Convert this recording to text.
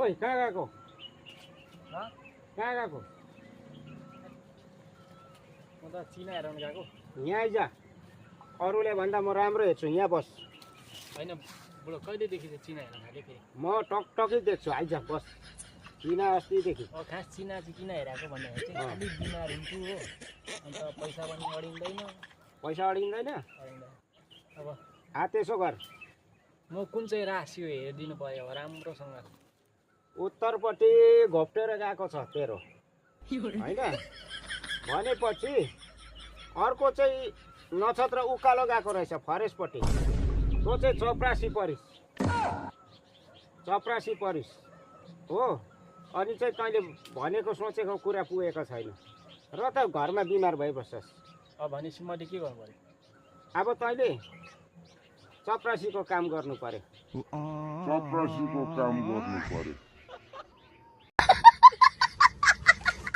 ओइ कहाँ गएको कहाँ गएको म त चिना हेराउनु गएको यहाँ आइज अरूले भन्दा म राम्रो हेर्छु यहाँ बस होइन बुढो कहिलेदेखि चाहिँ चिना हेर्न थालेँ फेरि म टकटकै देख्छु आइज बस चिना अस्तिदेखि खास चिना चाहिँ किन हेरेको भन्दाखेरि चाहिँ अलिक बिमार हुन्छु हो अन्त पैसा पनि अडिँदैन पैसा अडिँदैन अब त्यसो गर म कुन चाहिँ राशि हो हेरिदिनु पर्यो अब राम्रोसँग उत्तरपट्टि घोप्टेर गएको छ तेरो होइन भनेपछि अर्को चाहिँ नक्षत्र उकालो गएको रहेछ फरेस्टपट्टि त्यो चाहिँ चपरासी परिस हो अनि चाहिँ तैँले भनेको सोचेको कुरा पुगेको छैन र त घरमा बिमार भइबस्छस् अब भनेपछि मैले के गर्नु पर्यो अब तैँले चपरासीको काम गर्नु पर्यो